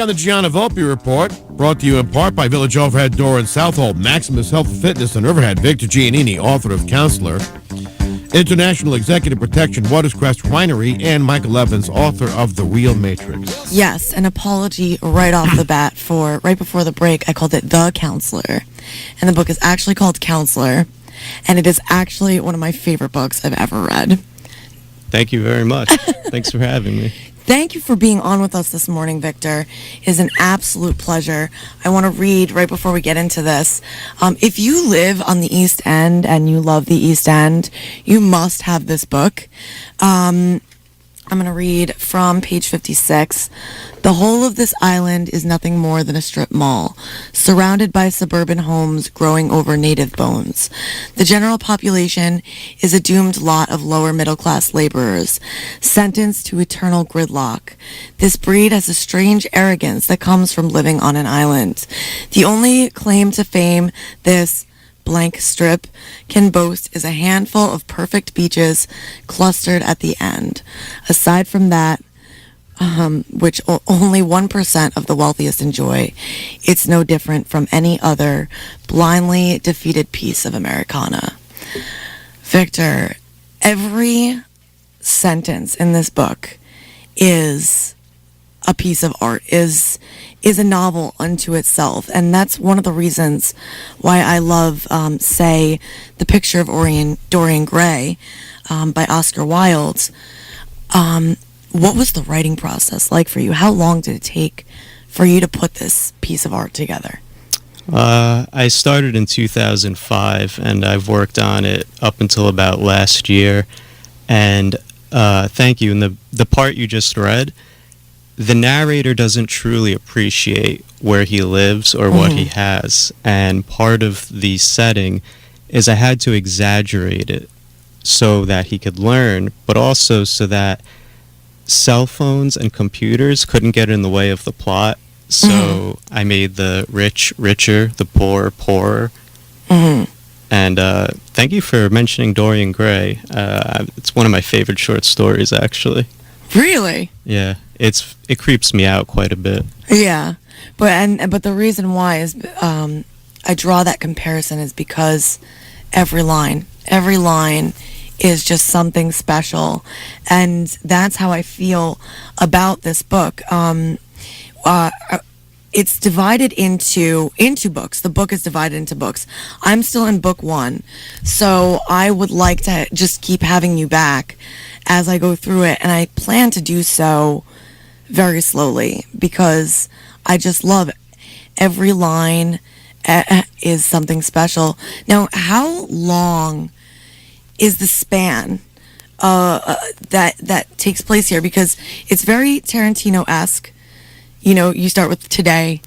on the Gianna Volpe Report, brought to you in part by Village Overhead Door in Southold, Maximus Health and Fitness in Riverhead, Victor Giannini, author of Counselor, International Executive Protection, Crest Winery, and Michael Evans, author of The Real Matrix. Yes, an apology right off the bat for, right before the break, I called it The Counselor. And the book is actually called Counselor, and it is actually one of my favorite books I've ever read. Thank you very much. Thanks for having me. Thank you for being on with us this morning, Victor. It is an absolute pleasure. I want to read right before we get into this. If you live on the East End and you love the East End, you must have this book. I'm going to read from page 56. The whole of this island is nothing more than a strip mall, surrounded by suburban homes growing over native bones. The general population is a doomed lot of lower middle-class laborers, sentenced to eternal gridlock. This breed has a strange arrogance that comes from living on an island. The only claim to fame this blank strip can boast is a handful of perfect beaches clustered at the end. Aside from that, which only 1% of the wealthiest enjoy, it's no different from any other blindly defeated piece of Americana. Victor, every sentence in this book is a piece of art, is a novel unto itself, and that's one of the reasons why I love, say, The Picture of Dorian Gray by Oscar Wilde. What was the writing process like for you? How long did it take for you to put this piece of art together? I started in 2005, and I've worked on it up until about last year. And thank you. And the part you just read, the narrator doesn't truly appreciate where he lives or what he has. And part of the setting is I had to exaggerate it so that he could learn, but also so that cell phones and computers couldn't get in the way of the plot. So I made the rich richer, the poor poorer. And thank you for mentioning Dorian Gray. It's one of my favorite short stories, actually. Really? Yeah, it creeps me out quite a bit. Yeah, but the reason why is I draw that comparison is because every line is just something special, and that's how I feel about this book. It's divided into books. The book is divided into books. I'm still in book 1, so I would like to just keep having you back as I go through it, and I plan to do so very slowly because I just love every line is something special. Now, how long is the span that takes place here? Because it's very Tarantino-esque. You know, you start with today.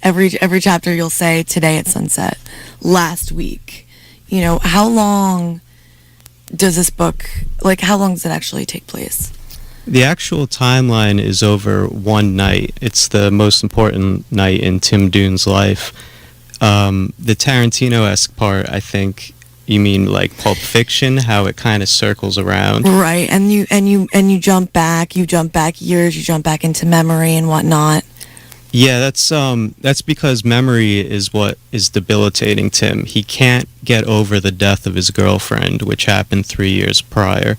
Every chapter you'll say today at sunset, last week. You know, how long does this book, how long does it actually take place? The actual timeline is over one night. It's the most important night in Tim Dune's life. The Tarantino-esque part, I think you mean like Pulp Fiction, how it kind of circles around. Right, and you jump back years, you jump back into memory and whatnot. Yeah, that's because memory is what is debilitating Tim. He can't get over the death of his girlfriend, which happened 3 years prior.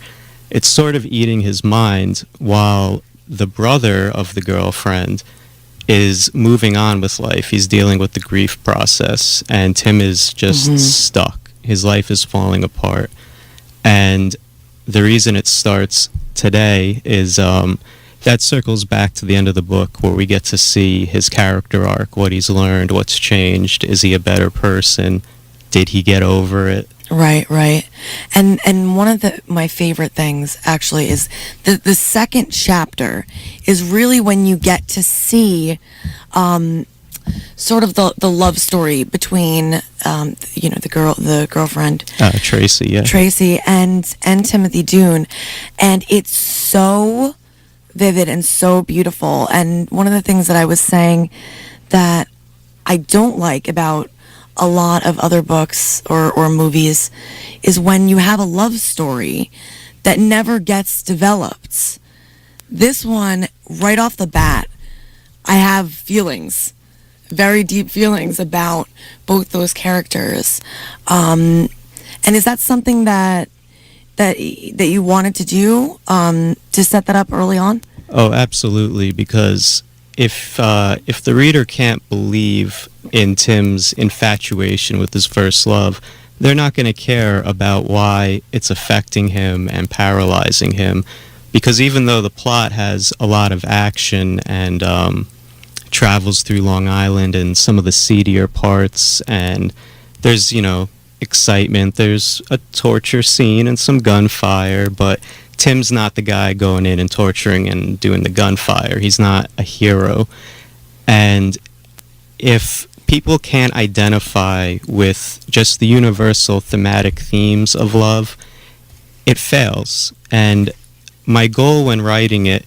It's sort of eating his mind, while the brother of the girlfriend is moving on with life. He's dealing with the grief process, and Tim is just stuck. His life is falling apart. And the reason it starts today is that circles back to the end of the book, where we get to see his character arc, what he's learned, what's changed. Is he a better person? Did he get over it? Right. And one of my favorite things actually is the second chapter is really when you get to see sort of the love story between the girlfriend Tracy and Timothy Dune, and it's so vivid and so beautiful. And one of the things that I was saying that I don't like about a lot of other books or movies is when you have a love story that never gets developed. This one, right off the bat, I have feelings, very deep feelings about both those characters. And is that something that you wanted to do, to set that up early on? Oh, absolutely, because if the reader can't believe in Tim's infatuation with his first love, they're not going to care about why it's affecting him and paralyzing him. Because even though the plot has a lot of action and travels through Long Island and some of the seedier parts, and there's, excitement, there's a torture scene and some gunfire, but Tim's not the guy going in and torturing and doing the gunfire. He's not a hero. And if people can't identify with just the universal thematic themes of love, it fails. And my goal when writing it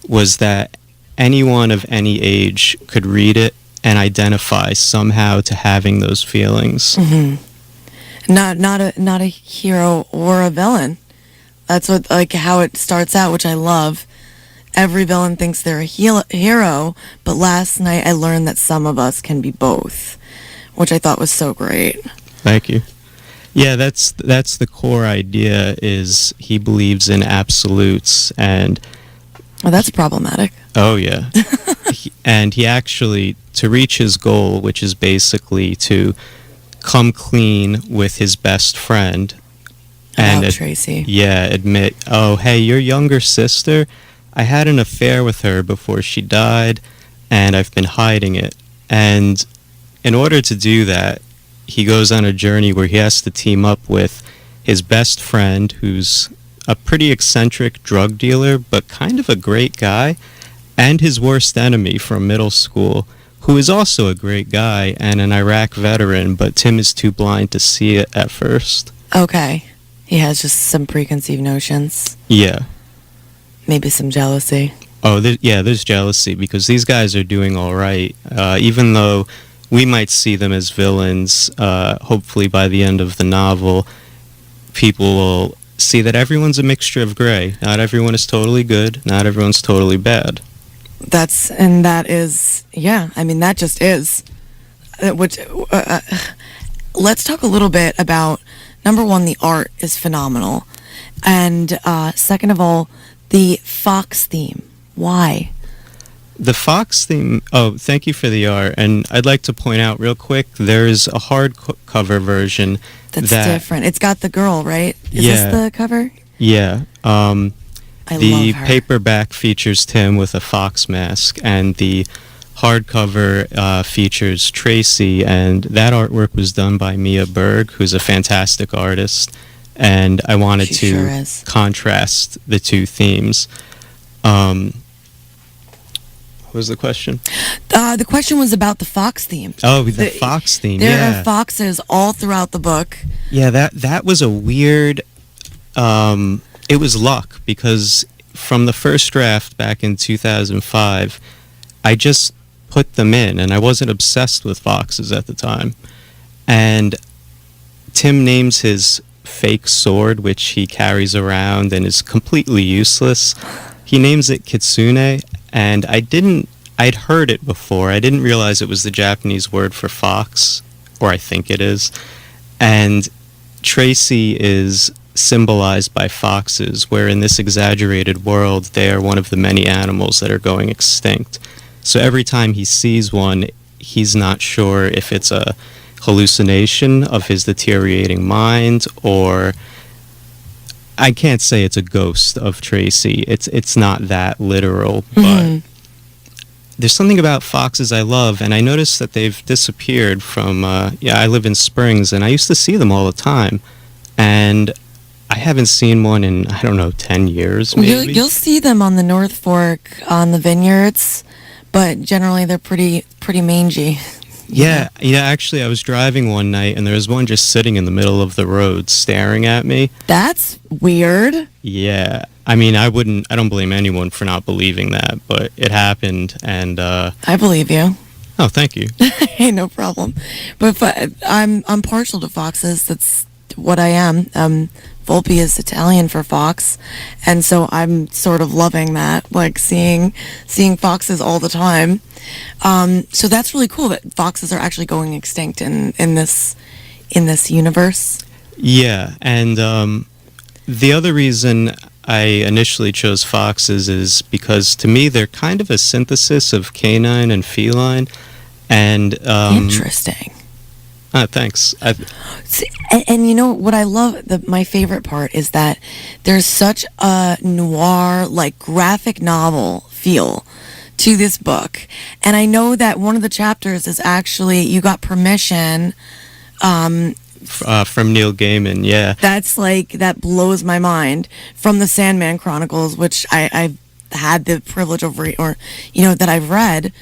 was that anyone of any age could read it and identify somehow to having those feelings. Mm-hmm. Not a hero or a villain. That's what, like, how it starts out, which I love. Every villain thinks they're a hero, but last night I learned that some of us can be both, which I thought was so great. Thank you. Yeah, that's the core idea, is he believes in absolutes, and... Well, that's problematic. Oh, yeah. And he actually, to reach his goal, which is basically to come clean with his best friend... And Tracy. Yeah, admit, oh, hey, your younger sister, I had an affair with her before she died, and I've been hiding it. And in order to do that, he goes on a journey where he has to team up with his best friend, who's a pretty eccentric drug dealer, but kind of a great guy, and his worst enemy from middle school, who is also a great guy and an Iraq veteran, but Tim is too blind to see it at first. Okay. He has just some preconceived notions. Yeah. Maybe some jealousy. Oh, there's jealousy, because these guys are doing all right. Even though we might see them as villains, hopefully by the end of the novel, people will see that everyone's a mixture of gray. Not everyone is totally good. Not everyone's totally bad. That is, yeah, I mean, that just is. Let's talk a little bit about... Number one, the art is phenomenal. And second of all, the fox theme. Why? The fox theme... Oh, thank you for the art. And I'd like to point out real quick, there's a hardcover version that's different. It's got the girl, right? Is this the cover? Yeah. I love her. The paperback features Tim with a fox mask, and the hardcover features Tracy, and that artwork was done by Mia Berg, who's a fantastic artist, and I wanted to contrast the two themes. What was the question? The question was about the fox theme. Oh, the fox theme, There are foxes all throughout the book. Yeah, that was a weird... it was luck, because from the first draft back in 2005, I just put them in, and I wasn't obsessed with foxes at the time. And Tim names his fake sword, which he carries around and is completely useless, he names it Kitsune, and I'd heard it before. I didn't realize it was the Japanese word for fox, or I think it is. And Tracy is symbolized by foxes, where in this exaggerated world, they are one of the many animals that are going extinct. So every time he sees one, he's not sure if it's a hallucination of his deteriorating mind, or I can't say it's a ghost of Tracy. It's not that literal, but there's something about foxes I love, and I noticed that they've disappeared from, I live in Springs, and I used to see them all the time, and I haven't seen one in, 10 years, maybe. You'll see them on the North Fork, on the vineyards, but generally they're pretty mangy. Yeah, actually I was driving one night and there was one just sitting in the middle of the road staring at me. That's weird. Yeah. I mean, I don't blame anyone for not believing that, but it happened, and I believe you. Oh, thank you. Hey, no problem. But I'm partial to foxes. That's what I am. Volpe is Italian for fox, and so I'm sort of loving that, like seeing foxes all the time. So that's really cool that foxes are actually going extinct in this universe. Yeah, and the other reason I initially chose foxes is because to me they're kind of a synthesis of canine and feline, and Interesting. Thanks. See, and you know what I love, my favorite part is that there's such a noir, like graphic novel feel to this book. And I know that one of the chapters is actually, you got permission from Neil Gaiman, yeah. That's like, that blows my mind, from the Sandman Chronicles, which I've had the privilege of that I've read.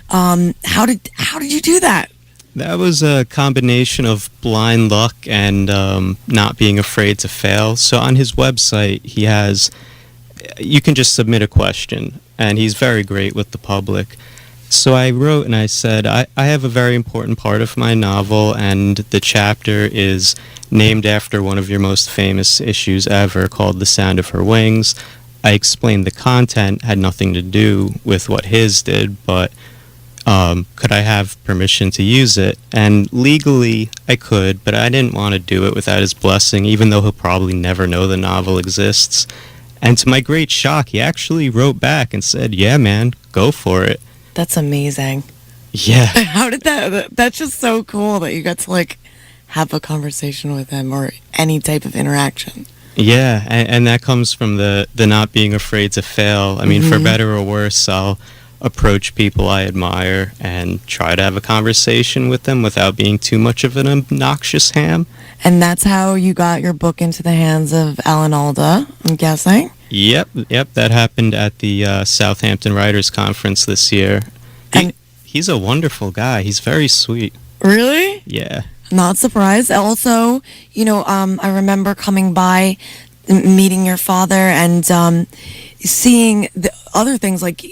How did you do that? That was a combination of blind luck and not being afraid to fail. So on his website, you can just submit a question, and he's very great with the public. So I wrote and I said, I have a very important part of my novel, and the chapter is named after one of your most famous issues ever, called The Sound of Her Wings. I explained the content had nothing to do with what his did, but could I have permission to use it? And legally, I could, but I didn't want to do it without his blessing, even though he'll probably never know the novel exists. And to my great shock, he actually wrote back and said, yeah, man, go for it. That's amazing. Yeah. How did that's just so cool that you got to like have a conversation with him or any type of interaction. Yeah, and that comes from the not being afraid to fail. I mean, for better or worse, I'll approach people I admire and try to have a conversation with them without being too much of an obnoxious ham. And that's how you got your book into the hands of Alda, I'm guessing? Yep, that happened at the Southampton Writers Conference this year. He's a wonderful guy. He's very sweet. Really? Yeah. Not surprised. Also, I remember coming by, meeting your father, and seeing the other things, like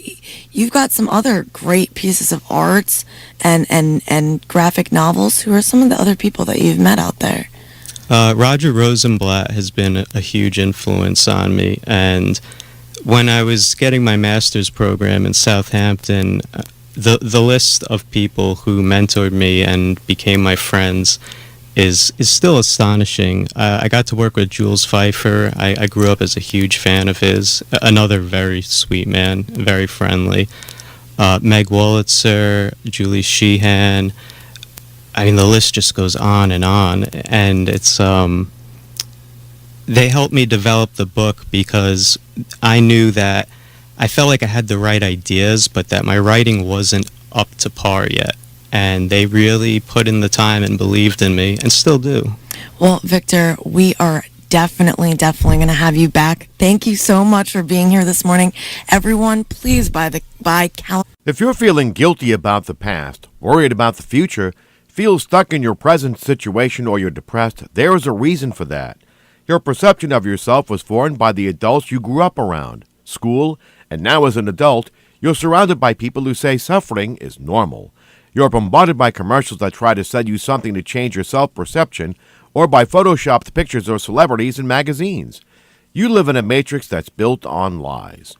you've got some other great pieces of art and graphic novels. Who are some of the other people that you've met out there? Roger Rosenblatt has been a huge influence on me, and when I was getting my master's program in Southampton, the list of people who mentored me and became my friends is still astonishing. I got to work with Jules Feiffer. I grew up as a huge fan of his. Another very sweet man, very friendly. Meg Wolitzer, Julie Sheehan. I mean, the list just goes on, and it's they helped me develop the book because I knew that I felt like I had the right ideas, but that my writing wasn't up to par yet. And they really put in the time and believed in me, and still do. Well, Victor, we are definitely going to have you back. Thank you so much for being here this morning. Everyone, please buy Cal. If you're feeling guilty about the past, worried about the future, feel stuck in your present situation, or you're depressed, there is a reason for that. Your perception of yourself was formed by the adults you grew up around, school, and now as an adult, you're surrounded by people who say suffering is normal. You're bombarded by commercials that try to sell you something to change your self-perception, or by photoshopped pictures of celebrities in magazines. You live in a matrix that's built on lies.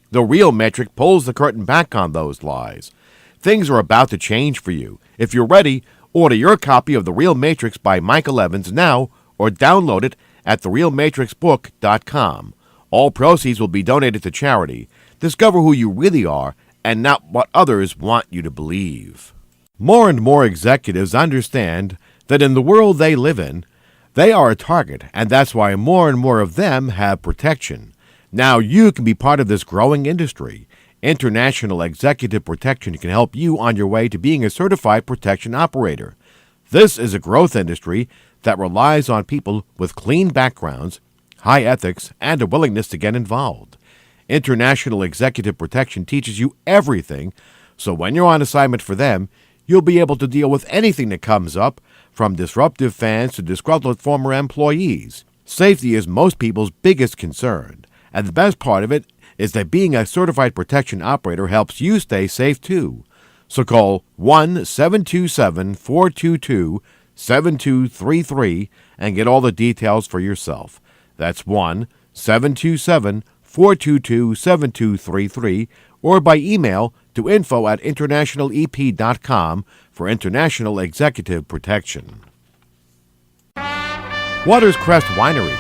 The real matrix pulls the curtain back on those lies. Things are about to change for you. If you're ready, order your copy of The Real Matrix by Michael Evans now, or download it at therealmatrixbook.com. All proceeds will be donated to charity. Discover who you really are and not what others want you to believe. More and more executives understand that in the world they live in, they are a target, and that's why more and more of them have protection. Now you can be part of this growing industry. International Executive Protection can help you on your way to being a certified protection operator. This is a growth industry that relies on people with clean backgrounds, high ethics, and a willingness to get involved. International Executive Protection teaches you everything, so when you're on assignment for them, you'll be able to deal with anything that comes up, from disruptive fans to disgruntled former employees. Safety is most people's biggest concern, and the best part of it is that being a certified protection operator helps you stay safe too. So call 1-727-422-7233 and get all the details for yourself. That's 1-727-422-7233, or by email to info@internationalep.com for international executive protection. Waters Crest Winery,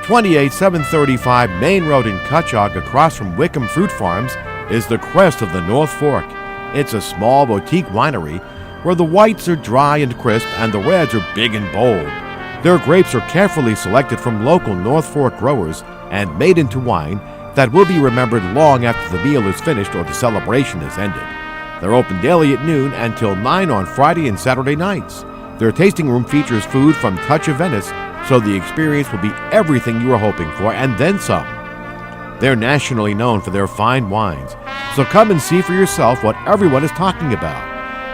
28735 Main Road in Cutchogue, across from Wickham Fruit Farms, is the crest of the North Fork. It's a small boutique winery where the whites are dry and crisp and the reds are big and bold. Their grapes are carefully selected from local North Fork growers and made into wine that will be remembered long after the meal is finished or the celebration is ended. They're open daily at noon until 9 on Friday and Saturday nights. Their tasting room features food from Touch of Venice, so the experience will be everything you were hoping for and then some. They're nationally known for their fine wines, so come and see for yourself what everyone is talking about.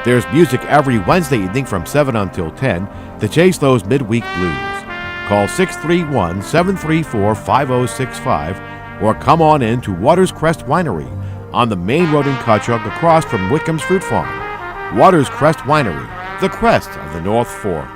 There's music every Wednesday evening from 7 until 10 to chase those midweek blues. Call 631-734-5065 or come on in to Waters Crest Winery on the main road in Cutchogue across from Wickham's Fruit Farm. Waters Crest Winery, the crest of the North Fork.